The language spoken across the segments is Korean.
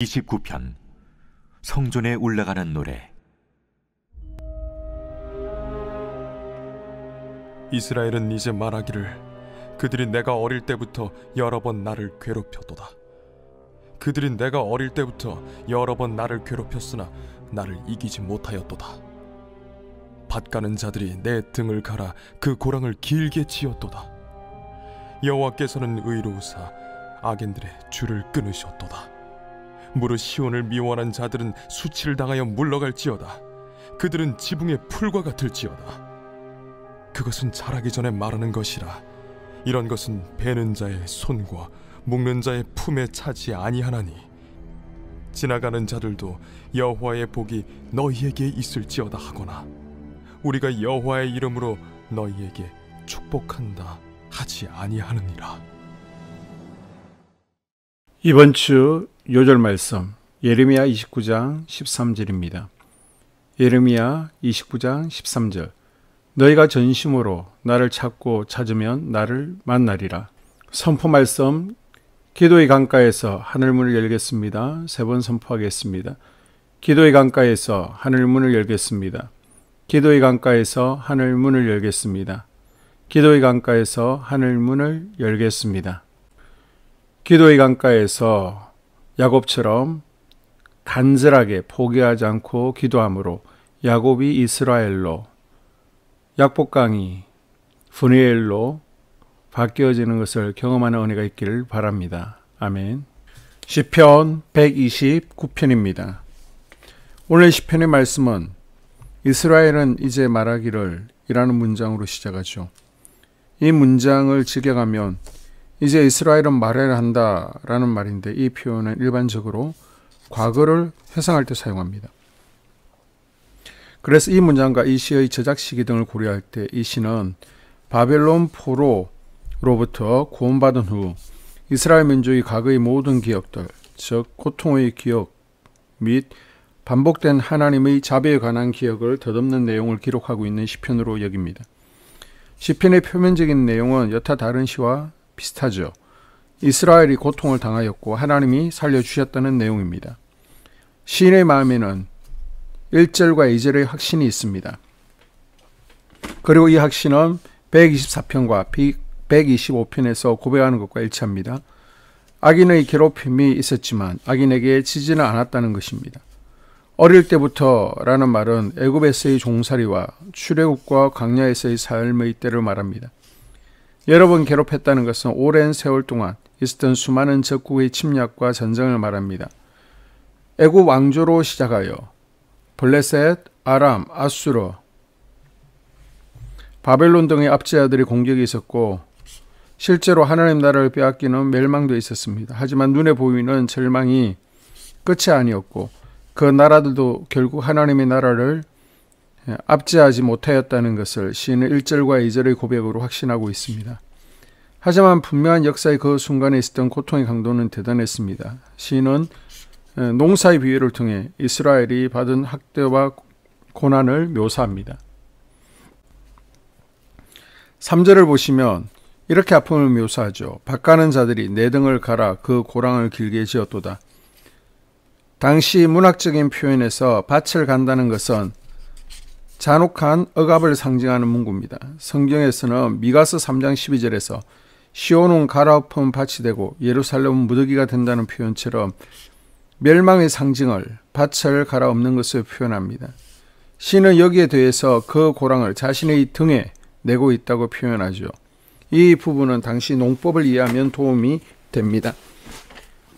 29편 성전에 올라가는 노래. 이스라엘은 이제 말하기를 그들이 내가 어릴 때부터 여러 번 나를 괴롭혔도다. 그들이 내가 어릴 때부터 여러 번 나를 괴롭혔으나 나를 이기지 못하였도다. 밭가는 자들이 내 등을 갈아 그 고랑을 길게 지었도다. 여호와께서는 의로우사 악인들의 줄을 끊으셨도다. 무릇 시온을 미워하는 자들은 수치를 당하여 물러갈지어다. 그들은 지붕의 풀과 같을지어다. 그것은 자라기 전에 마르는 것이라. 이런 것은 베는 자의 손과 묶는 자의 품에 차지 아니하나니 지나가는 자들도 여호와의 복이 너희에게 있을지어다 하거나 우리가 여호와의 이름으로 너희에게 축복한다 하지 아니하느니라. 이번 주 요절 말씀 예레미야 29장 13절입니다. 예레미야 29장 13절. 너희가 전심으로 나를 찾고 찾으면 나를 만나리라. 선포 말씀 기도의 강가에서 하늘문을 열겠습니다. 3번 선포하겠습니다. 기도의 강가에서 하늘문을 열겠습니다. 기도의 강가에서 하늘문을 열겠습니다. 기도의 강가에서 하늘문을 열겠습니다. 기도의 강가에서 야곱처럼 간절하게 포기하지 않고 기도함으로 야곱이 이스라엘로, 약복강이 분이엘로 바뀌어지는 것을 경험하는 은혜가 있기를 바랍니다. 아멘. 시편 129편입니다. 오늘 시편의 말씀은 이스라엘은 이제 말하기를 이라는 문장으로 시작하죠. 이 문장을 직역하면 이제 이스라엘은 말해야 한다라는 말인데 이 표현은 일반적으로 과거를 회상할 때 사용합니다. 그래서 이 문장과 이 시의 저작 시기 등을 고려할 때 이 시는 바벨론 포로로부터 구원받은 후 이스라엘 민족의 과거의 모든 기억들, 즉 고통의 기억 및 반복된 하나님의 자비에 관한 기억을 덧없는 내용을 기록하고 있는 시편으로 여깁니다. 시편의 표면적인 내용은 여타 다른 시와 비슷하죠. 이스라엘이 고통을 당하였고 하나님이 살려주셨다는 내용입니다. 시인의 마음에는 1절과 2절의 확신이 있습니다. 그리고 이 확신은 124편과 125편에서 고백하는 것과 일치합니다. 악인의 괴롭힘이 있었지만 악인에게 지지는 않았다는 것입니다. 어릴 때부터라는 말은 애굽에서의 종살이와 출애굽과 광야에서의 삶의 때를 말합니다. 여러 번 괴롭혔다는 것은 오랜 세월 동안 있었던 수많은 적국의 침략과 전쟁을 말합니다. 애굽 왕조로 시작하여 블레셋, 아람, 아수르, 바벨론 등의 압제자들의 공격이 있었고 실제로 하나님 나라를 빼앗기는 멸망도 있었습니다. 하지만 눈에 보이는 절망이 끝이 아니었고 그 나라들도 결국 하나님의 나라를 압제하지 못하였다는 것을 시인은 1절과 2절의 고백으로 확신하고 있습니다. 하지만 분명한 역사의 그 순간에 있었던 고통의 강도는 대단했습니다. 시인은 농사의 비유를 통해 이스라엘이 받은 학대와 고난을 묘사합니다. 3절을 보시면 이렇게 아픔을 묘사하죠. 밭가는 자들이 내 등을 갈아 그 고랑을 길게 지었도다. 당시 문학적인 표현에서 밭을 간다는 것은 잔혹한 억압을 상징하는 문구입니다. 성경에서는 미가서 3장 12절에서 시온은 갈아엎은 밭이 되고 예루살렘은 무더기가 된다는 표현처럼 멸망의 상징을 밭을 갈아엎는 것을 표현합니다. 시는 여기에 대해서 그 고랑을 자신의 등에 내고 있다고 표현하죠. 이 부분은 당시 농법을 이해하면 도움이 됩니다.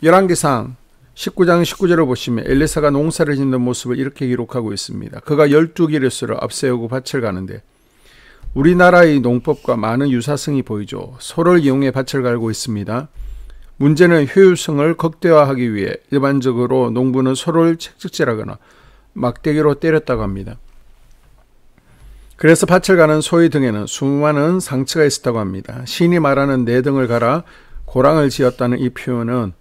열왕기상 19장 19절을 보시면 엘리사가 농사를 짓는 모습을 이렇게 기록하고 있습니다. 그가 12기르스를 앞세우고 밭을 가는데 우리나라의 농법과 많은 유사성이 보이죠. 소를 이용해 밭을 갈고 있습니다. 문제는 효율성을 극대화하기 위해 일반적으로 농부는 소를 채찍질하거나 막대기로 때렸다고 합니다. 그래서 밭을 가는 소의 등에는 수많은 상처가 있었다고 합니다. 시인이 말하는 내 등을 갈아 고랑을 지었다는 이 표현은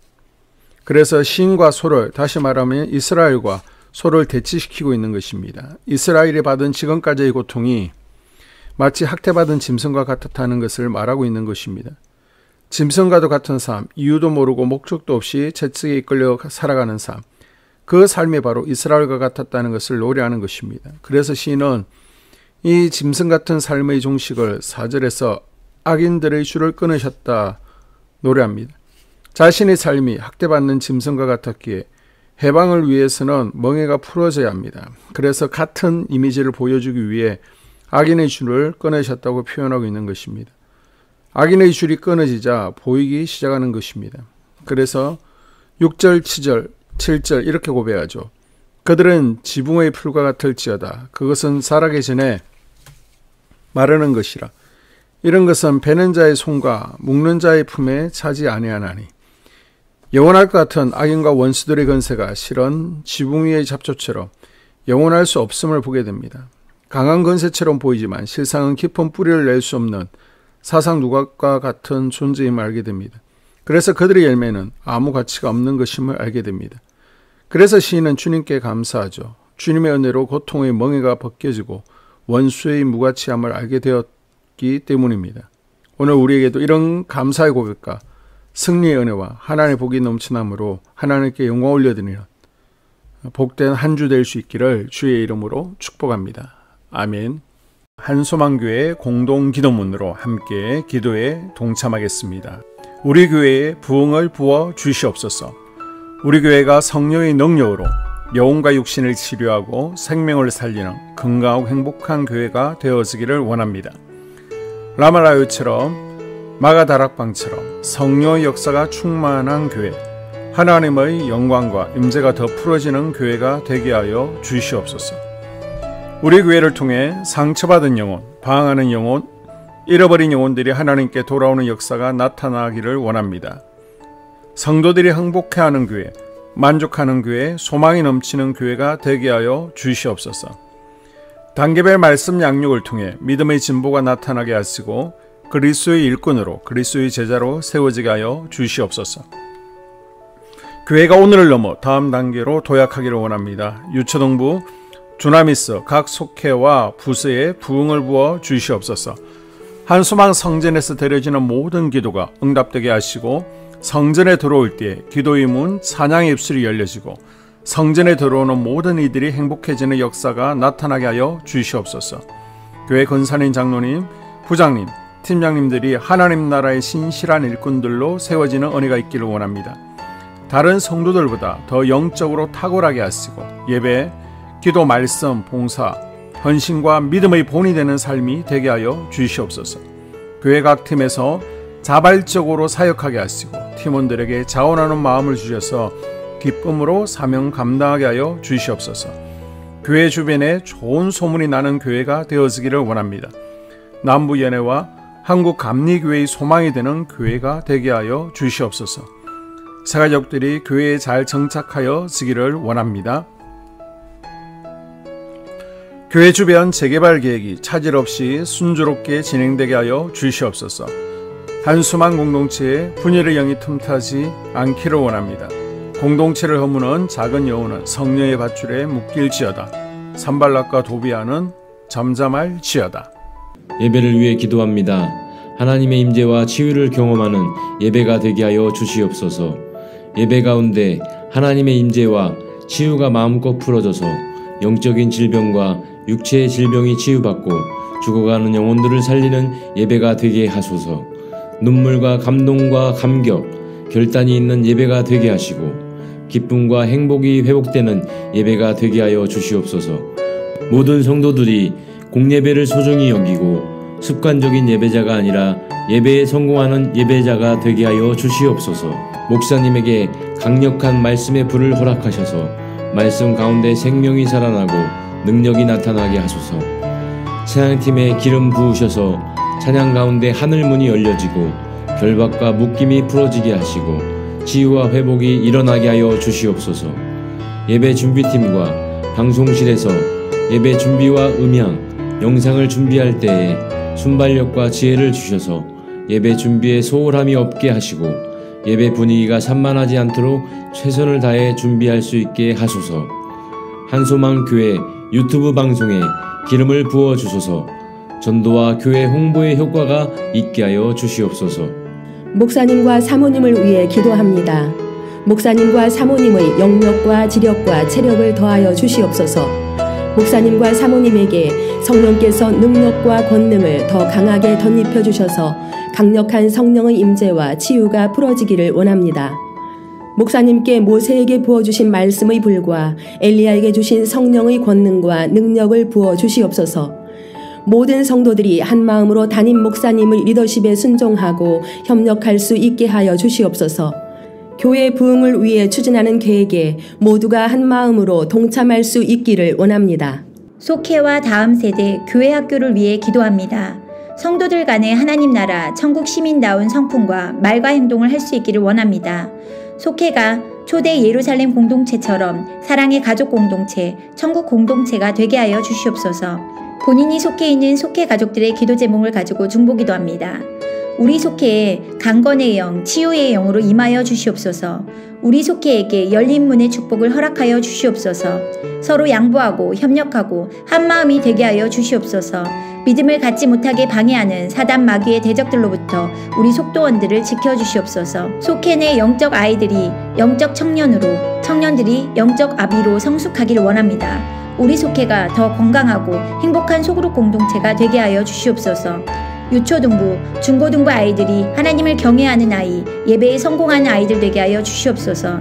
그래서 시인과 소를, 다시 말하면 이스라엘과 소를 대치시키고 있는 것입니다. 이스라엘이 받은 지금까지의 고통이 마치 학대받은 짐승과 같았다는 것을 말하고 있는 것입니다. 짐승과도 같은 삶, 이유도 모르고 목적도 없이 채찍에 이끌려 살아가는 삶, 그 삶이 바로 이스라엘과 같았다는 것을 노래하는 것입니다. 그래서 시인은 이 짐승 같은 삶의 종식을 4절에서 악인들의 줄을 끊으셨다 노래합니다. 자신의 삶이 학대받는 짐승과 같았기에 해방을 위해서는 멍에가 풀어져야 합니다. 그래서 같은 이미지를 보여주기 위해 악인의 줄을 끊으셨다고 표현하고 있는 것입니다. 악인의 줄이 끊어지자 보이기 시작하는 것입니다. 그래서 6절, 7절 이렇게 고백하죠. 그들은 지붕의 풀과 같을지어다. 그것은 자라기 전에 마르는 것이라. 이런 것은 베는 자의 손과 묶는 자의 품에 차지 아니하나니. 영원할 것 같은 악인과 원수들의 건세가 실은 지붕 위의 잡초처럼 영원할 수 없음을 보게 됩니다. 강한 건세처럼 보이지만 실상은 깊은 뿌리를 낼 수 없는 사상 누각과 같은 존재임을 알게 됩니다. 그래서 그들의 열매는 아무 가치가 없는 것임을 알게 됩니다. 그래서 시인은 주님께 감사하죠. 주님의 은혜로 고통의 멍에가 벗겨지고 원수의 무가치함을 알게 되었기 때문입니다. 오늘 우리에게도 이런 감사의 고백과 승리의 은혜와 하나님의 복이 넘쳐남으로 하나님께 영광 올려드리는 복된 한 주 될 수 있기를 주의 이름으로 축복합니다. 아멘. 한소망교회 공동 기도문으로 함께 기도에 동참하겠습니다. 우리 교회에 부흥을 부어 주시옵소서. 우리 교회가 성령의 능력으로 영혼과 육신을 치료하고 생명을 살리는 건강하고 행복한 교회가 되어지기를 원합니다. 라말라요처럼 마가다락방처럼 성령의 역사가 충만한 교회, 하나님의 영광과 임재가 더 풀어지는 교회가 되게 하여 주시옵소서. 우리 교회를 통해 상처받은 영혼, 방황하는 영혼, 잃어버린 영혼들이 하나님께 돌아오는 역사가 나타나기를 원합니다. 성도들이 행복해하는 교회, 만족하는 교회, 소망이 넘치는 교회가 되게 하여 주시옵소서. 단계별 말씀 양육을 통해 믿음의 진보가 나타나게 하시고 그리스도의 일꾼으로 그리스도의 제자로 세워지게 하여 주시옵소서. 교회가 오늘을 넘어 다음 단계로 도약하기를 원합니다. 유초동부 주나미스 각 속회와 부서에 부흥을 부어 주시옵소서. 한소망 성전에서 드려지는 모든 기도가 응답되게 하시고 성전에 들어올 때 기도의 문 찬양의 입술이 열려지고 성전에 들어오는 모든 이들이 행복해지는 역사가 나타나게 하여 주시옵소서. 교회 권사님, 장로님, 부장님, 팀장님들이 하나님 나라의 신실한 일꾼들로 세워지는 은혜가 있기를 원합니다. 다른 성도들보다 더 영적으로 탁월하게 하시고 예배, 기도, 말씀, 봉사, 헌신과 믿음의 본이 되는 삶이 되게 하여 주시옵소서. 교회 각 팀에서 자발적으로 사역하게 하시고 팀원들에게 자원하는 마음을 주셔서 기쁨으로 사명 감당하게 하여 주시옵소서. 교회 주변에 좋은 소문이 나는 교회가 되어지기를 원합니다. 남부연회와 한국감리교회의 소망이 되는 교회가 되게 하여 주시옵소서. 새가족들이 교회에 잘 정착하여 지기를 원합니다. 교회 주변 재개발 계획이 차질 없이 순조롭게 진행되게 하여 주시옵소서. 한수만 공동체에 분열의 영이 틈타지 않기를 원합니다. 공동체를 허무는 작은 여우는 성령의 밧줄에 묶일지어다. 산발락과 도비아는 잠잠할지어다. 예배를 위해 기도합니다. 하나님의 임재와 치유를 경험하는 예배가 되게 하여 주시옵소서. 예배 가운데 하나님의 임재와 치유가 마음껏 풀어져서 영적인 질병과 육체의 질병이 치유받고 죽어가는 영혼들을 살리는 예배가 되게 하소서. 눈물과 감동과 감격, 결단이 있는 예배가 되게 하시고 기쁨과 행복이 회복되는 예배가 되게 하여 주시옵소서. 모든 성도들이 공예배를 소중히 여기고 습관적인 예배자가 아니라 예배에 성공하는 예배자가 되게 하여 주시옵소서. 목사님에게 강력한 말씀의 불을 허락하셔서 말씀 가운데 생명이 살아나고 능력이 나타나게 하소서. 찬양팀에 기름 부으셔서 찬양 가운데 하늘문이 열려지고 결박과 묶임이 풀어지게 하시고 치유와 회복이 일어나게 하여 주시옵소서. 예배 준비팀과 방송실에서 예배 준비와 음향, 영상을 준비할 때에 순발력과 지혜를 주셔서 예배 준비에 소홀함이 없게 하시고 예배 분위기가 산만하지 않도록 최선을 다해 준비할 수 있게 하소서. 한소망 교회 유튜브 방송에 기름을 부어 주소서. 전도와 교회 홍보의 효과가 있게 하여 주시옵소서. 목사님과 사모님을 위해 기도합니다. 목사님과 사모님의 영력과 지력과 체력을 더하여 주시옵소서. 목사님과 사모님에게 성령께서 능력과 권능을 더 강하게 덧입혀 주셔서 강력한 성령의 임재와 치유가 풀어지기를 원합니다. 목사님께 모세에게 부어주신 말씀의 불과 엘리야에게 주신 성령의 권능과 능력을 부어 주시옵소서. 모든 성도들이 한 마음으로 담임 목사님의 리더십에 순종하고 협력할 수 있게 하여 주시옵소서. 교회 부흥을 위해 추진하는 계획에 모두가 한 마음으로 동참할 수 있기를 원합니다. 속회와 다음 세대 교회 학교를 위해 기도합니다. 성도들 간의 하나님 나라 천국 시민다운 성품과 말과 행동을 할 수 있기를 원합니다. 속회가 초대 예루살렘 공동체처럼 사랑의 가족 공동체, 천국 공동체가 되게 하여 주시옵소서. 본인이 속해 있는 속회 가족들의 기도 제목을 가지고 중보기도합니다. 우리 속회에 강건의 영, 치유의 영으로 임하여 주시옵소서. 우리 속회에게 열린 문의 축복을 허락하여 주시옵소서. 서로 양보하고 협력하고 한마음이 되게 하여 주시옵소서. 믿음을 갖지 못하게 방해하는 사단 마귀의 대적들로부터 우리 속도원들을 지켜주시옵소서. 속회 내 영적 아이들이 영적 청년으로, 청년들이 영적 아비로 성숙하기를 원합니다. 우리 속회가 더 건강하고 행복한 소그룹 공동체가 되게 하여 주시옵소서. 유초등부, 중고등부 아이들이 하나님을 경외하는 아이, 예배에 성공하는 아이들 되게 하여 주시옵소서.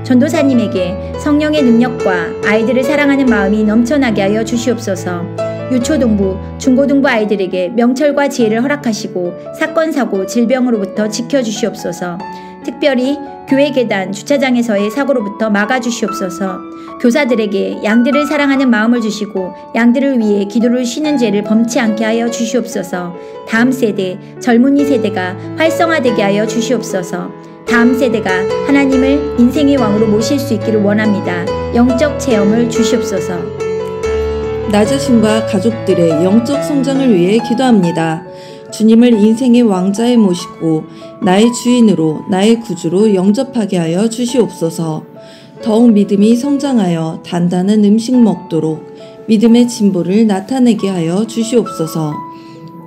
전도사님에게 성령의 능력과 아이들을 사랑하는 마음이 넘쳐나게 하여 주시옵소서. 유초등부, 중고등부 아이들에게 명철과 지혜를 허락하시고 사건, 사고, 질병으로부터 지켜주시옵소서. 특별히 교회 계단, 주차장에서의 사고로부터 막아주시옵소서. 교사들에게 양들을 사랑하는 마음을 주시고 양들을 위해 기도를 쉬는 죄를 범치 않게 하여 주시옵소서. 다음 세대, 젊은이 세대가 활성화되게 하여 주시옵소서. 다음 세대가 하나님을 인생의 왕으로 모실 수 있기를 원합니다. 영적 체험을 주시옵소서. 나 자신과 가족들의 영적 성장을 위해 기도합니다. 주님을 인생의 왕자에 모시고 나의 주인으로 나의 구주로 영접하게 하여 주시옵소서. 더욱 믿음이 성장하여 단단한 음식 먹도록 믿음의 진보를 나타내게 하여 주시옵소서.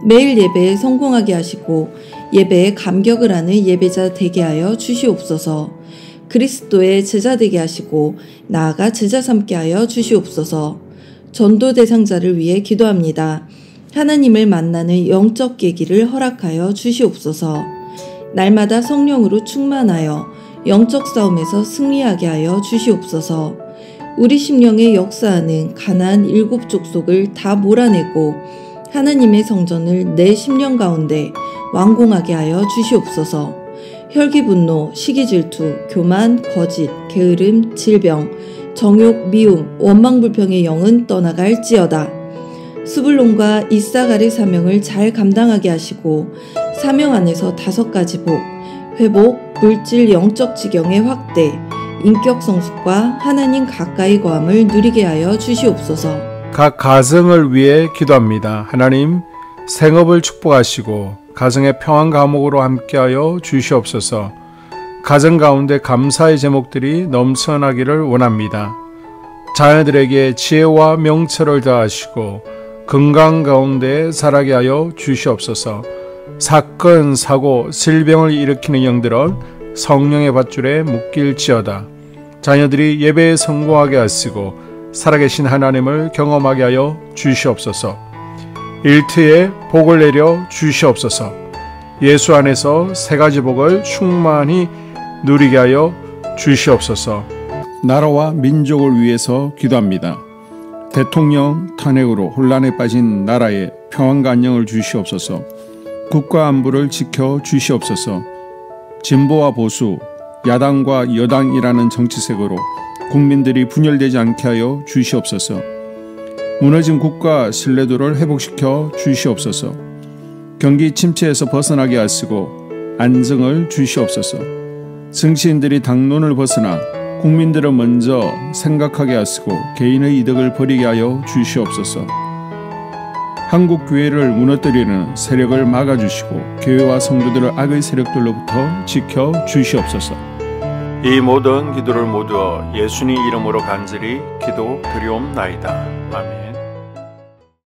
매일 예배에 성공하게 하시고 예배에 감격을 하는 예배자 되게 하여 주시옵소서. 그리스도의 제자 되게 하시고 나아가 제자 삼게 하여 주시옵소서. 전도 대상자를 위해 기도합니다. 하나님을 만나는 영적 계기를 허락하여 주시옵소서. 날마다 성령으로 충만하여 영적 싸움에서 승리하게 하여 주시옵소서. 우리 심령에 역사하는 가나안 7 족속을 다 몰아내고 하나님의 성전을 내 심령 가운데 완공하게 하여 주시옵소서. 혈기 분노, 시기 질투, 교만, 거짓, 게으름, 질병, 정욕, 미움, 원망불평의 영은 떠나갈지어다. 스불론과 이사갈의 사명을 잘 감당하게 하시고 사명 안에서 5가지 복, 회복, 물질 영적 지경의 확대, 인격 성숙과 하나님 가까이 거함을 누리게 하여 주시옵소서. 각 가정을 위해 기도합니다. 하나님, 생업을 축복하시고 가정의 평안 감옥으로 함께하여 주시옵소서. 가정 가운데 감사의 제목들이 넘쳐나기를 원합니다. 자녀들에게 지혜와 명철을 더하시고 건강 가운데 자라게 하여 주시옵소서. 사건, 사고, 질병을 일으키는 영들은 성령의 밧줄에 묶일지어다. 자녀들이 예배에 성공하게 하시고 살아계신 하나님을 경험하게 하여 주시옵소서. 일터에 복을 내려 주시옵소서. 예수 안에서 3가지 복을 충만히 누리게 하여 주시옵소서. 나라와 민족을 위해서 기도합니다. 대통령 탄핵으로 혼란에 빠진 나라에 평안과 안녕을 주시옵소서. 국가 안보를 지켜 주시옵소서. 진보와 보수, 야당과 여당이라는 정치색으로 국민들이 분열되지 않게 하여 주시옵소서. 무너진 국가 신뢰도를 회복시켜 주시옵소서. 경기 침체에서 벗어나게 하시고 안정을 주시옵소서. 정치인들이 당론을 벗어나 국민들을 먼저 생각하게 하시고 개인의 이득을 버리게 하여 주시옵소서. 한국 교회를 무너뜨리는 세력을 막아주시고 교회와 성도들을 악의 세력들로부터 지켜 주시옵소서. 이 모든 기도를 모두 예수님 이름으로 간절히 기도드리옵나이다. 아멘.